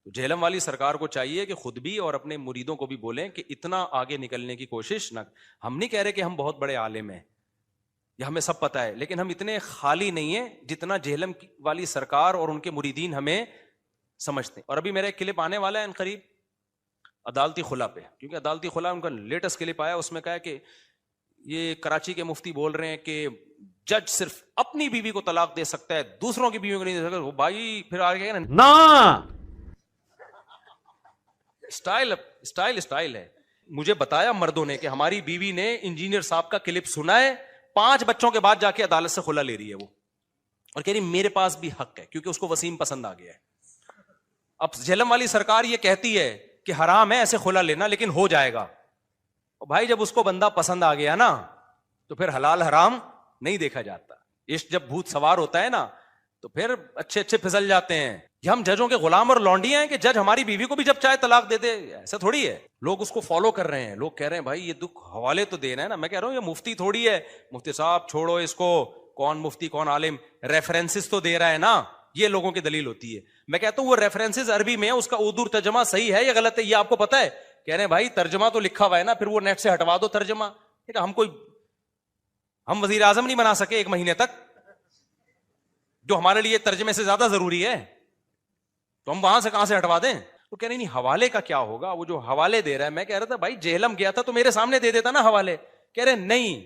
تو جہلم والی سرکار کو چاہیے کہ خود بھی اور اپنے مریدوں کو بھی بولیں کہ اتنا آگے نکلنے کی کوشش نہ. ہم نہیں کہہ رہے کہ ہم بہت بڑے عالم ہیں یا ہمیں سب پتہ ہے, لیکن ہم اتنے خالی نہیں ہیں جتنا جہلم والی سرکار اور ان کے مریدین ہمیں سمجھتے ہیں. اور ابھی میرا ایک کلپ آنے والا ہے ان قریب عدالتی خلا پہ, کیونکہ عدالتی خلا ان کا لیٹسٹ کلپ آیا, اس میں کہا کہ یہ کراچی کے مفتی بول رہے ہیں کہ جج صرف اپنی بیوی کو طلاق دے سکتا ہے, دوسروں کی بیویوں کو نہیں دے سکتا. وہ بھائی پھر آگے نا اسٹائل ہے. مجھے بتایا مردوں نے کہ ہماری بیوی نے انجینئر صاحب کا کلپ سنا ہے, 5 بچوں کے بعد جا کے عدالت سے خلا لے رہی ہے وہ, اور کہہ رہی میرے پاس بھی حق ہے کیونکہ اس کو وسیم پسند آ گیا ہے. اب جہلم والی سرکار یہ کہتی ہے کہ حرام ہے ایسے خلا لینا, لیکن ہو جائے گا. بھائی جب اس کو بندہ پسند آ گیا نا تو پھر حلال حرام نہیں دیکھا جاتا. عشق جب بھوت سوار ہوتا ہے نا تو پھر اچھے پھسل جاتے ہیں. یہ ہم ججوں کے غلام اور لونڈیاں ہیں کہ جج ہماری بیوی کو بھی جب چاہے طلاق دے دے, ایسا تھوڑی ہے. لوگ اس کو فالو کر رہے ہیں, لوگ کہہ رہے ہیں بھائی یہ دکھ حوالے تو دینا ہے نا. میں کہہ رہا ہوں یہ مفتی تھوڑی ہے, مفتی صاحب چھوڑو اس کو, کون مفتی کون عالم, ریفرنسز تو دے رہا ہے نا, یہ لوگوں کی دلیل ہوتی ہے. میں کہتا ہوں وہ ریفرنسز عربی میں ہے, اس کا اردو ترجمہ صحیح ہے یا غلط ہے یہ آپ کو پتا ہے؟ کہہ رہے ہیں بھائی ترجمہ تو لکھا ہوا ہے نا, پھر وہ نیٹ سے ہٹوا دو ترجمہ. ہم وزیر اعظم نہیں بنا سکے 1 مہینے تک, جو ہمارے لیے ترجمے سے زیادہ ضروری ہے, تو ہم وہاں سے کہاں سے ہٹوا دیں؟ تو کہہ رہے نہیں حوالے کا کیا ہوگا, وہ جو حوالے دے رہا ہے. میں کہہ رہا تھا بھائی جہلم گیا تھا تو میرے سامنے دے دیتا نا حوالے. کہہ رہے نہیں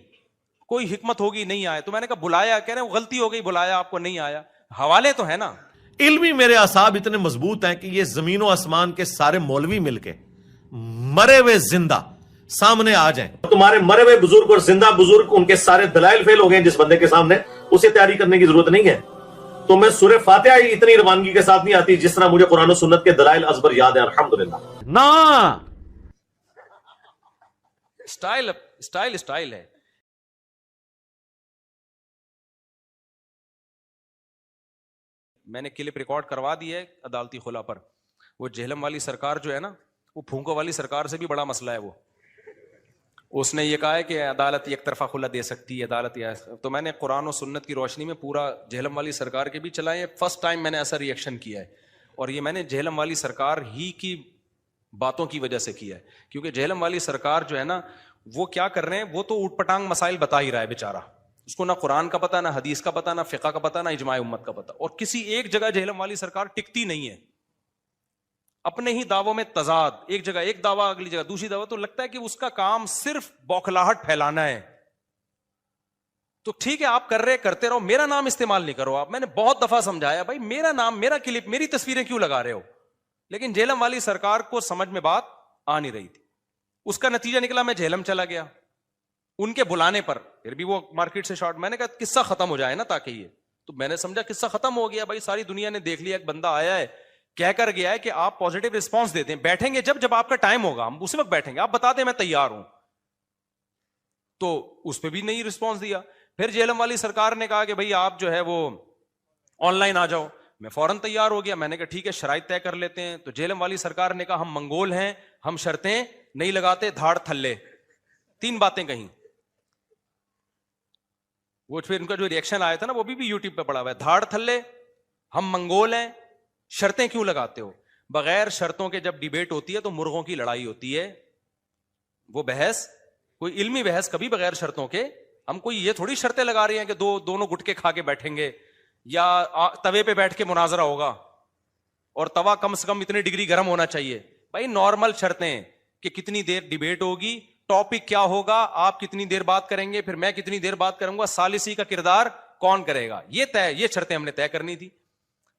کوئی حکمت ہوگی نہیں آئے, تو میں نے کہا بلایا, کہہ رہے غلطی ہو گئی بلایا آپ کو نہیں آیا, حوالے تو ہے نا. علمی میرے اعصاب اتنے مضبوط ہیں کہ یہ زمین و آسمان کے سارے مولوی مل کے مرے ہوئے زندہ سامنے آ جائیں. تمہارے مرے ہوئے بزرگ اور زندہ بزرگ ان کے سارے دلائل فیل ہو گئے جس بندے کے سامنے, اسے تیاری کرنے کی ضرورت نہیں ہے. تو میں سورہ فاتحہ ہی اتنی روانگی کے ساتھ نہیں آتی جس طرح مجھے قرآن و سنت کے دلائل ازبر یاد ہے الحمدللہ. نا اسٹائل ہے. میں نے کلپ ریکارڈ کروا دی ہے عدالتی خلا پر. وہ جہلم والی سرکار جو ہے نا, وہ پھونکو والی سرکار سے بھی بڑا مسئلہ ہے. وہ اس نے یہ کہا ہے کہ عدالت ایک طرفہ خلا دے سکتی ہے, عدالت. تو میں نے قرآن و سنت کی روشنی میں پورا جہلم والی سرکار کے بھی چلائے. فرسٹ ٹائم میں نے ایسا ریئیکشن کیا ہے, اور یہ میں نے جہلم والی سرکار ہی کی باتوں کی وجہ سے کیا ہے, کیونکہ جہلم والی سرکار جو ہے نا وہ کیا کر رہے ہیں, وہ تو اوٹ پٹانگ مسائل بتا ہی رہا ہے بیچارہ. اس کو نہ قرآن کا پتا, نہ حدیث کا پتا, نہ فقہ کا پتا, نہ اجماع امت کا پتا, اور کسی ایک جگہ جہلم والی سرکار ٹکتی نہیں ہے. اپنے ہی دعووں میں تضاد, ایک جگہ ایک دعویٰ اگلی جگہ دوسری دعویٰ, تو لگتا ہے کہ اس کا کام صرف بوکھلاہٹ پھیلانا ہے. تو ٹھیک ہے آپ کر رہے کرتے رہو, میرا نام استعمال نہیں کرو آپ. میں نے بہت دفعہ سمجھایا بھائی میرا نام, میرا کلپ, میری تصویریں کیوں لگا رہے ہو, لیکن جہلم والی سرکار کو سمجھ میں بات آ نہیں رہی تھی. اس کا نتیجہ نکلا میں جہلم چلا گیا ان کے بلانے پر, پھر بھی وہ مارکیٹ سے شارٹ. میں نے کہا قصہ ختم ہو جائے نا تاکہ یہ, تو میں نے سمجھا قصہ ختم ہو گیا بھائی, ساری دنیا نے دیکھ لیا ایک بندہ آیا ہے کہہ کر گیا ہے کہ آپ پازیٹیو رسپانس دیتے ہیں, بیٹھیں گے جب آپ کا ٹائم ہوگا ہم اسی وقت بیٹھیں گے, آپ بتا دیں میں تیار ہوں. تو اس پہ بھی نہیں رسپانس دیا. پھر جہلم والی سرکار نے کہا کہ بھائی آپ جو ہے وہ آن لائن آ جاؤ. میں فوراً تیار ہو گیا, میں نے کہا ٹھیک ہے شرائط طے کر لیتے ہیں. تو جہلم والی سرکار نے کہا ہم منگول ہیں, ہم شرطیں نہیں لگاتے, دھاڑ تھلے, 3 باتیں کہیں. وہ پھر ان کا جو ریئیکشن آیا تھا نا وہ بھی یوٹیوب پہ پڑا ہوا ہے, دھاڑ تھلے, ہم منگول ہیں, شرطیں کیوں لگاتے ہو. بغیر شرطوں کے جب ڈیبیٹ ہوتی ہے تو مرغوں کی لڑائی ہوتی ہے. وہ بحث کوئی علمی بحث کبھی بغیر شرطوں کے, ہم کوئی یہ تھوڑی شرطیں لگا رہے ہیں کہ دونوں گٹکے کھا کے بیٹھیں گے یا توے پہ بیٹھ کے مناظرہ ہوگا, اور توا کم سے کم اتنی ڈگری گرم ہونا چاہیے. بھائی نارمل شرطیں کہ کتنی دیر ڈیبیٹ ہوگی, ٹاپک کیا ہوگا, آپ کتنی دیر بات کریں گے, پھر میں کتنی دیر بات کروں گا, ثالثی کا کردار کون کرے گا, یہ شرطیں ہم نے طے کرنی تھی.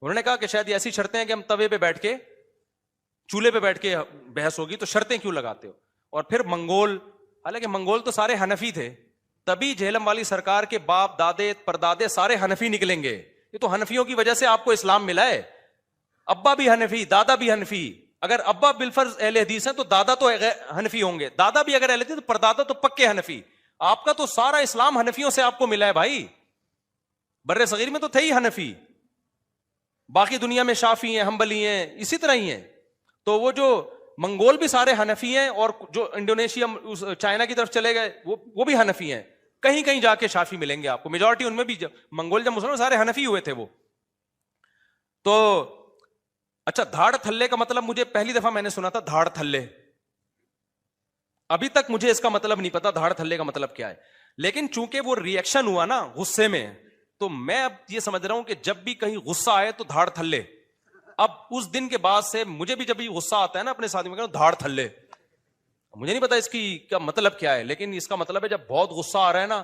انہوں نے کہا کہ شاید ایسی شرطیں ہیں کہ ہم توے پہ بیٹھ کے, چولہے پہ بیٹھ کے بحث ہوگی, تو شرطیں کیوں لگاتے ہو. اور پھر منگول, حالانکہ منگول تو سارے حنفی تھے, تبھی جہلم والی سرکار کے باپ دادے پردادے سارے حنفی نکلیں گے. یہ تو حنفیوں کی وجہ سے آپ کو اسلام ملا ہے. ابا بھی حنفی, دادا بھی حنفی. اگر ابا بالفرض اہل حدیث ہیں تو دادا تو حنفی ہوں گے, دادا بھی اگر اہل حدیث تو پردادا تو پکے حنفی. آپ کا تو سارا اسلام حنفیوں سے آپ کو ملا ہے بھائی. بر صغیر میں تو تھے ہی حنفی, باقی دنیا میں شافعی ہیں, حنبلی ہیں, اسی طرح ہی ہیں. تو وہ جو منگول بھی سارے حنفی ہیں, اور جو انڈونیشیا چائنا کی طرف چلے گئے وہ بھی حنفی ہیں. کہیں کہیں جا کے شافعی ملیں گے آپ کو, میجورٹی ان میں بھی منگول جب مسلمان سارے حنفی ہوئے تھے وہ. تو اچھا دھاڑ تھلے کا مطلب مجھے پہلی دفعہ میں نے سنا تھا دھاڑ تھلے, ابھی تک مجھے اس کا مطلب نہیں پتا دھاڑ تھلے کا مطلب کیا ہے, لیکن چونکہ وہ ریئیکشن ہوا نا غصے میں, تو میں اب یہ سمجھ رہا ہوں کہ جب بھی کہیں غصہ آئے تو دھاڑ تھلے. اب اس دن کے بعد سے مجھے بھی جب بھی غصہ آتا ہے نا اپنے ساتھ میں کہوں دھاڑ تھلے, مجھے نہیں پتا اس کی کیا مطلب کیا ہے, لیکن اس کا مطلب ہے جب بہت غصہ آ رہا ہے نا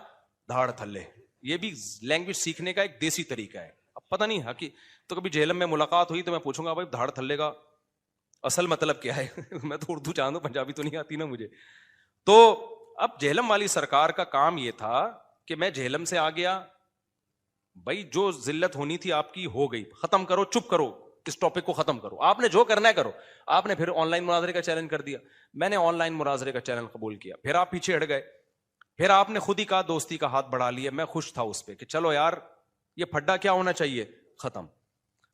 دھاڑ تھلے. یہ بھی لینگویج سیکھنے کا ایک دیسی طریقہ ہے. اب پتہ نہیں تو کبھی جہلم میں ملاقات ہوئی تو میں پوچھوں گا بھائی دھاڑ تھلے کا اصل مطلب کیا ہے. میں تو اردو جانوں, پنجابی تو نہیں آتی نا مجھے. تو اب جہلم والی سرکار کا کام یہ تھا کہ میں جہلم سے آ گیا, بھائی جو ذلت ہونی تھی آپ کی ہو گئی, ختم کرو, چپ کرو, اس ٹاپک کو ختم کرو, آپ نے جو کرنا ہے کرو. آپ نے پھر آن لائن مناظرے کا چیلنج کر دیا, میں نے آن لائن مناظرے کا چیلنج قبول کیا, پھر آپ پیچھے ہٹ گئے, پھر آپ نے خود ہی کہا دوستی کا ہاتھ بڑھا لیا. میں خوش تھا اس پہ کہ چلو یار یہ پھڈا کیا ہونا چاہیے, ختم.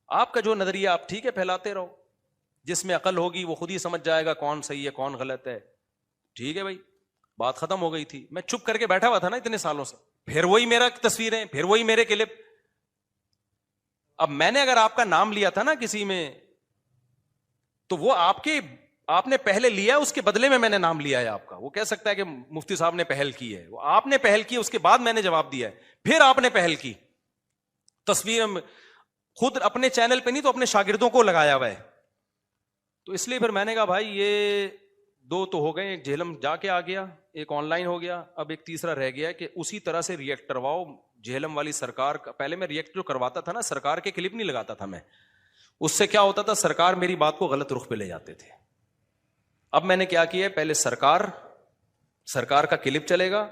آپ کا جو نظریہ آپ ٹھیک ہے پھیلاتے رہو, جس میں عقل ہوگی وہ خود ہی سمجھ جائے گا کون صحیح ہے کون غلط ہے. ٹھیک ہے بھائی, بات ختم ہو گئی تھی. میں چپ کر کے بیٹھا ہوا تھا نا اتنے سالوں سے, پھر وہی میرا تصویریں, پھر وہی میرے کلپ. اب میں نے اگر آپ کا نام لیا تھا نا کسی میں, تو وہ آپ نے پہلے لیا, اس کے بدلے میں میں نے نام لیا ہے آپ کا. وہ کہہ سکتا ہے کہ مفتی صاحب نے پہل کی ہے, وہ آپ نے پہل کی, اس کے بعد میں نے جواب دیا ہے, پھر آپ نے پہل کی. تصویر خود اپنے چینل پہ نہیں تو اپنے شاگردوں کو لگایا ہوا ہے. تو اس لیے پھر میں نے کہا بھائی یہ دو تو ہو گئے, ایک جہلم جا کے آ گیا, ایک آن لائن ہو گیا, اب ایک تیسرا رہ گیا کہ اسی طرح سے ریئیکٹ کرواؤ جہلم والی سرکار کا. پہلے میں ریئیکٹ جو کرواتا تھا نا سرکار کے کلپ نہیں لگاتا تھا میں, اس سے کیا ہوتا تھا سرکار میری بات کو غلط رخ پہ لے جاتے تھے. اب میں نے کیا کیا, پہلے سرکار کا کلپ چلے گا,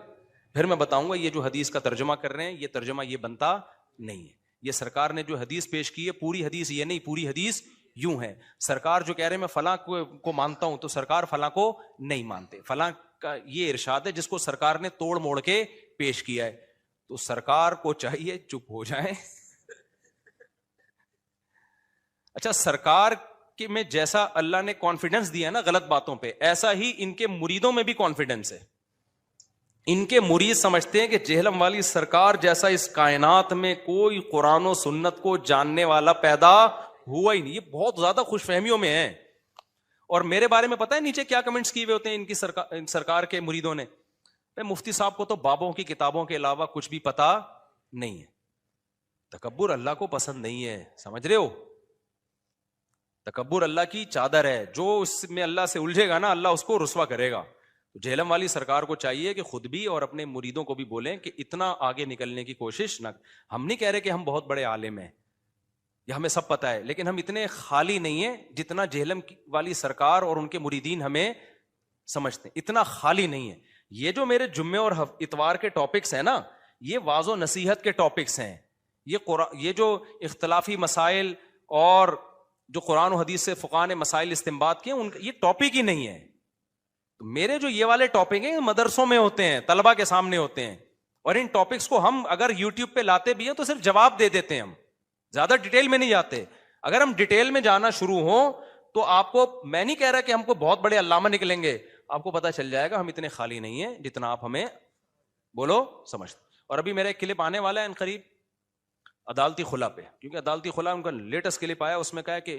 پھر میں بتاؤں گا یہ جو حدیث کا ترجمہ کر رہے ہیں یہ ترجمہ یہ بنتا نہیں ہے, یہ سرکار نے جو حدیث پیش کی ہے پوری حدیث یہ نہیں, پوری حدیث یوں ہے. سرکار جو کہہ رہے ہیں میں فلاں کو مانتا ہوں تو سرکار فلاں کو نہیں مانتے, فلاں کا یہ ارشاد ہے جس کو سرکار نے توڑ موڑ کے پیش کیا ہے. تو سرکار کو چاہیے چپ ہو جائیں. اچھا سرکار کے میں جیسا اللہ نے کانفیڈنس دیا نا غلط باتوں پہ, ایسا ہی ان کے مریدوں میں بھی کانفیڈنس ہے. ان کے مرید سمجھتے ہیں کہ جہلم والی سرکار جیسا اس کائنات میں کوئی قرآن و سنت کو جاننے والا پیدا ہوا ہی نہیں. یہ بہت زیادہ خوش فہمیوں میں ہیں. اور میرے بارے میں پتہ ہے نیچے کیا کمنٹس کیے ہوئے ہوتے ہیں ان کی سرکار کے مریدوں نے, مفتی صاحب کو تو بابوں کی کتابوں کے علاوہ کچھ بھی پتا نہیں ہے. تکبر اللہ کو پسند نہیں ہے, سمجھ رہے ہو, تکبر اللہ کی چادر ہے, جو اس میں اللہ سے الجھے گا نا اللہ اس کو رسوا کرے گا. تو جہلم والی سرکار کو چاہیے کہ خود بھی اور اپنے مریدوں کو بھی بولیں کہ اتنا آگے نکلنے کی کوشش نہ. ہم نہیں کہہ رہے کہ ہم بہت بڑے عالم ہیں یا ہمیں سب پتا ہے, لیکن ہم اتنے خالی نہیں ہیں جتنا جہلم والی سرکار اور ان کے مریدین ہمیں سمجھتے ہیں, اتنا خالی نہیں ہے. یہ جو میرے جمعے اور اتوار کے ٹاپکس ہیں نا یہ واعظ و نصیحت کے ٹاپکس ہیں. یہ جو اختلافی مسائل اور جو قرآن و حدیث سے فقہاء نے مسائل استنباط کیے ان یہ ٹاپک ہی نہیں ہے. تو میرے جو یہ والے ٹاپک ہیں مدرسوں میں ہوتے ہیں, طلبہ کے سامنے ہوتے ہیں, اور ان ٹاپکس کو ہم اگر یوٹیوب پہ لاتے بھی ہیں تو صرف جواب دے دیتے ہیں, ہم زیادہ ڈیٹیل میں نہیں جاتے. اگر ہم ڈیٹیل میں جانا شروع ہوں تو آپ کو, میں نہیں کہہ رہا کہ ہم کو بہت بڑے علامہ نکلیں گے, آپ کو پتا چل جائے گا ہم اتنے خالی نہیں ہیں جتنا آپ ہمیں بولو سمجھتے. اور ابھی میرا ایک کلپ آنے والا ہے ان قریب عدالتی خلا پہ, کیونکہ عدالتی خلا ان کا لیٹسٹ کلپ آیا, اس میں کہا کہ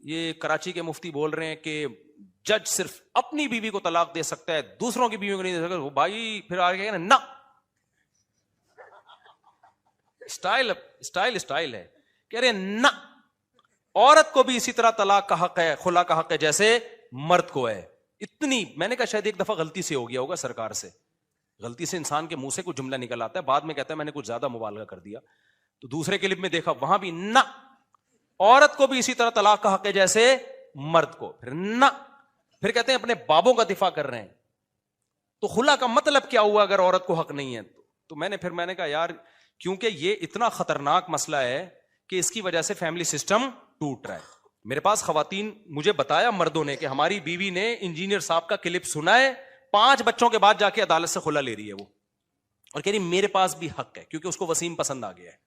یہ کراچی کے مفتی بول رہے ہیں کہ جج صرف اپنی بیوی کو طلاق دے سکتا ہے دوسروں کی بیوی کو نہیں دے سکتا. بھائی پھر آگے نا اسٹائل ہے, کہہ رہے نہ عورت کو بھی اسی طرح طلاق کا حق ہے, خلا کا حق ہے جیسے مرد کو ہے. اتنی میں نے کہا شاید ایک دفعہ غلطی سے ہو گیا ہوگا سرکار سے, غلطی سے انسان کے منہ سے کوئی جملہ نکل آتا ہے, بعد میں کہتا ہے میں نے کچھ زیادہ مبالغہ کر دیا. تو دوسرے کلپ میں دیکھا وہاں بھی نہ عورت کو بھی اسی طرح طلاق کا حق ہے جیسے مرد کو, پھر نہ پھر کہتے ہیں اپنے بابوں کا دفاع کر رہے ہیں. تو خلا کا مطلب کیا ہوا اگر عورت کو حق نہیں ہے؟ تو میں نے کہا یار کیونکہ یہ اتنا خطرناک مسئلہ ہے کہ اس کی وجہ سے فیملی سسٹم ٹوٹ رہا ہے. میرے پاس خواتین مجھے بتایا مردوں نے کہ ہماری بیوی نے انجینئر صاحب کا کلپ سنا ہے, 5 بچوں کے بعد جا کے عدالت سے خلا لے رہی ہے وہ, اور کہہ رہی میرے پاس بھی حق ہے کیونکہ اس کو وسیم پسند آ گیا ہے.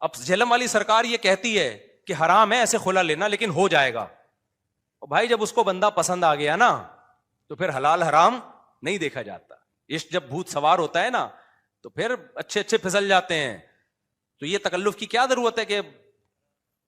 اب جہلم والی سرکار یہ کہتی ہے کہ حرام ہے ایسے خلا لینا لیکن ہو جائے گا. بھائی جب اس کو بندہ پسند آ گیا نا تو پھر حلال حرام نہیں دیکھا جاتا. عشق جب بھوت سوار ہوتا ہے نا تو پھر اچھے پھسل جاتے ہیں. تو یہ تکلف کی کیا ضرورت ہے کہ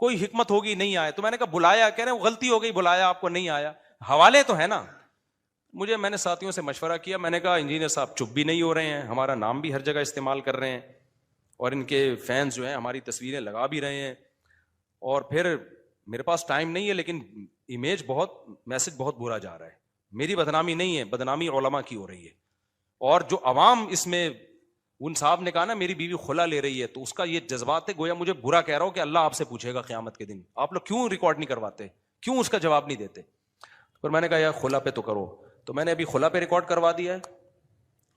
کوئی حکمت ہوگی نہیں آئے. تو میں نے کہا بلایا, کہہ رہے ہیں غلطی ہو گئی, بلایا آپ کو نہیں آیا, حوالے تو ہے نا. میں نے ساتھیوں سے مشورہ کیا, میں نے کہا انجینئر صاحب چپ بھی نہیں ہو رہے ہیں, ہمارا نام بھی ہر جگہ استعمال کر رہے ہیں, اور ان کے فینس جو ہیں ہماری تصویریں لگا بھی رہے ہیں, اور پھر میرے پاس ٹائم نہیں ہے, لیکن میسج بہت برا جا رہا ہے. میری بدنامی نہیں ہے, بدنامی علماء کی ہو رہی ہے. اور جو عوام اس میں, ان صاحب نے کہا نا میری بیوی خلا لے رہی ہے, تو اس کا یہ جذبات ہے, گویا مجھے برا کہہ رہا ہو کہ اللہ آپ سے پوچھے گا قیامت کے دن, آپ لوگ کیوں ریکارڈ نہیں کرواتے, کیوں اس کا جواب نہیں دیتے. پر میں نے کہا یار خلا پہ تو کرو. تو میں نے ابھی خلا پہ ریکارڈ کروا دیا ہے,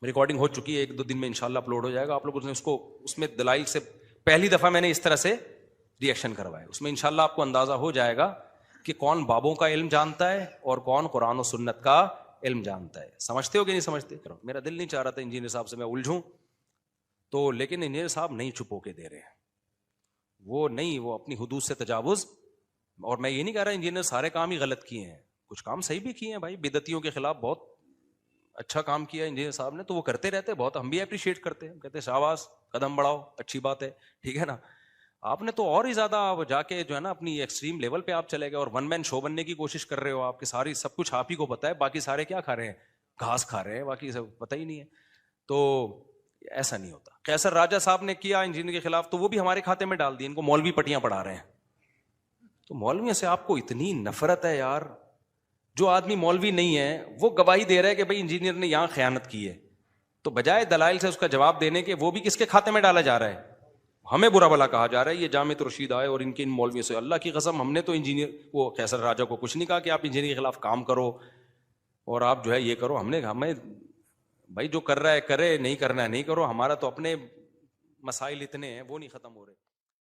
ریکارڈنگ ہو چکی ہے, 1-2 دن میں انشاءاللہ اپلوڈ ہو جائے گا. آپ لوگوں نے اس کو, اس میں دلائل سے پہلی دفعہ میں نے اس طرح سے ری ایکشن کروایا. اس میں انشاءاللہ آپ کو اندازہ ہو جائے گا کہ کون بابوں کا علم جانتا ہے اور کون قرآن و سنت کا علم جانتا ہے. سمجھتے ہو کہ نہیں سمجھتے؟ میرا دل نہیں چاہ رہا تھا انجینئر صاحب سے میں الجھوں, تو لیکن انجینئر صاحب نہیں چھپو کے دے رہے ہیں, وہ اپنی حدود سے تجاوز. اور میں یہ نہیں کہہ رہا انجینئر سارے کام ہی غلط کیے ہیں, کچھ کام صحیح بھی کیے ہیں بھائی. بدعتیوں کے خلاف بہت اچھا کام کیا انجینئر صاحب نے, تو وہ کرتے رہتے, بہت ہم بھی اپریشیٹ کرتے ہیں, کہتے ہیں شاباش, قدم بڑھاؤ, اچھی بات ہے, ٹھیک ہے نا. آپ نے تو اور ہی زیادہ جا کے جو ہے نا اپنی ایکسٹریم لیول پہ آپ چلے گئے, اور ون مین شو بننے کی کوشش کر رہے ہو. آپ کے ساری سب کچھ آپ ہی کو پتا ہے, باقی سارے کیا کھا رہے ہیں, گھاس کھا رہے ہیں, باقی سب پتہ ہی نہیں ہے. تو ایسا نہیں ہوتا. قیصر راجہ صاحب نے کیا انجینئر کے خلاف, تو وہ بھی ہمارے کھاتے میں ڈال دی, ان کو مولوی پٹیاں پڑھا رہے ہیں. تو مولویوں سے آپ کو اتنی نفرت ہے یار. جو آدمی مولوی نہیں ہے وہ گواہی دے رہا ہے کہ بھائی انجینئر نے یہاں خیانت کی ہے, تو بجائے دلائل سے اس کا جواب دینے کے, وہ بھی کس کے کھاتے میں ڈالا جا رہا ہے, ہمیں برا بلا کہا جا رہا ہے. یہ جامع رشید آئے اور ان مولویوں سے, اللہ کی قسم ہم نے تو انجینئر وہ قیصر راجہ کو کچھ نہیں کہا کہ آپ انجینئر کے خلاف کام کرو اور آپ جو ہے یہ کرو. ہمیں بھائی جو کر رہا ہے کرے, نہیں کرنا ہے نہیں کرو. ہمارا تو اپنے مسائل اتنے ہیں وہ نہیں ختم ہو رہے.